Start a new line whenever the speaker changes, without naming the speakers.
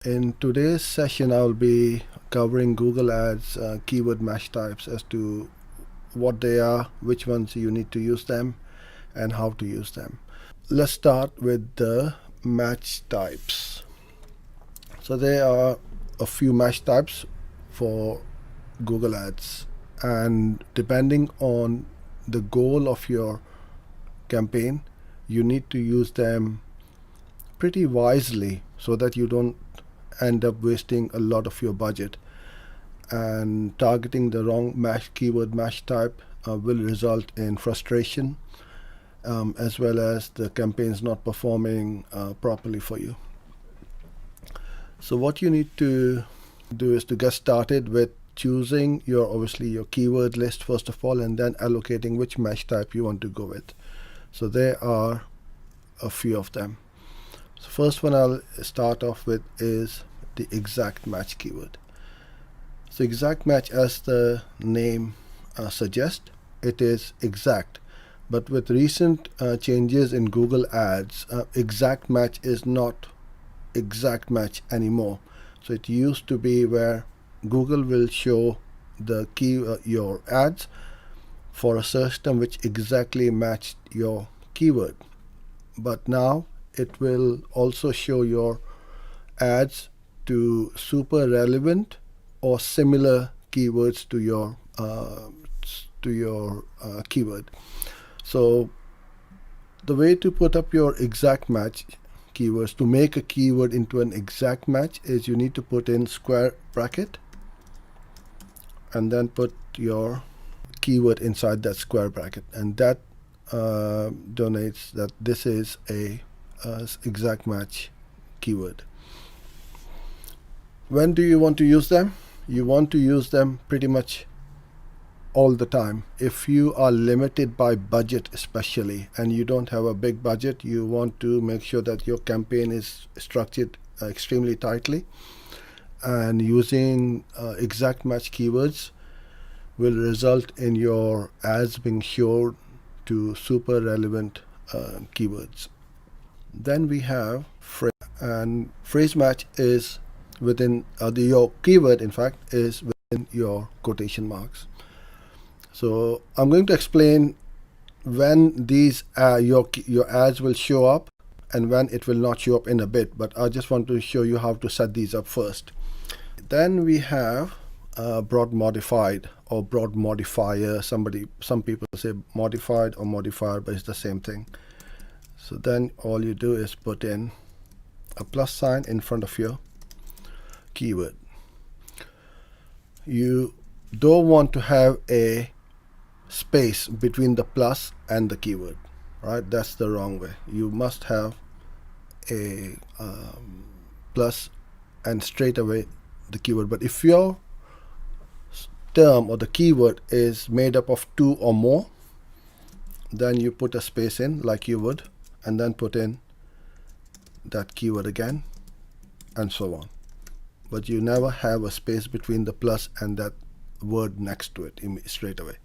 In today's session, I'll be covering Google Ads keyword match types as to what they are, which ones you need to use them, and how to use them. Let's start with the match types. So there are a few match types for Google Ads, and depending on the goal of your campaign, you need to use them pretty wisely so that you don't end up wasting a lot of your budget, and targeting the wrong keyword match type will result in frustration, as well as the campaigns not performing properly for you. So what you need to do is to get started with choosing obviously your keyword list first of all, and then allocating which match type you want to go with. So there are a few of them. So first one I'll start off with is the exact match keyword. So exact match, as the name suggests, it is exact. But with recent changes in Google Ads, exact match is not exact match anymore. So it used to be where Google will show the your ads for a search term which exactly matched your keyword. But now it will also show your ads to super relevant or similar keywords to your keyword. So the way to put up your exact match keywords, to make a keyword into an exact match, is you need to put in square bracket and then put your keyword inside that square bracket, and that denotes that this is a exact match keyword. When do you want to use them? You want to use them pretty much all the time. If you are limited by budget especially, and you don't have a big budget, you want to make sure that your campaign is structured extremely tightly, and using exact match keywords will result in your ads being shown to super relevant keywords. Then we have phrase, and phrase match is within your keyword, in fact, is within your quotation marks. So I'm going to explain when these your ads will show up and when it will not show up in a bit, but I just want to show you how to set these up first. Then we have broad modified or broad modifier. Some people say modified or modifier, but it's the same thing. So then all you do is put in a plus sign in front of your keyword. You don't want to have a space between the plus and the keyword, right? That's the wrong way. You must have a plus and straight away the keyword. But if your term or the keyword is made up of two or more, then you put a space in like you would, and then put in that keyword again, and so on. But you never have a space between the plus and that word next to it straight away.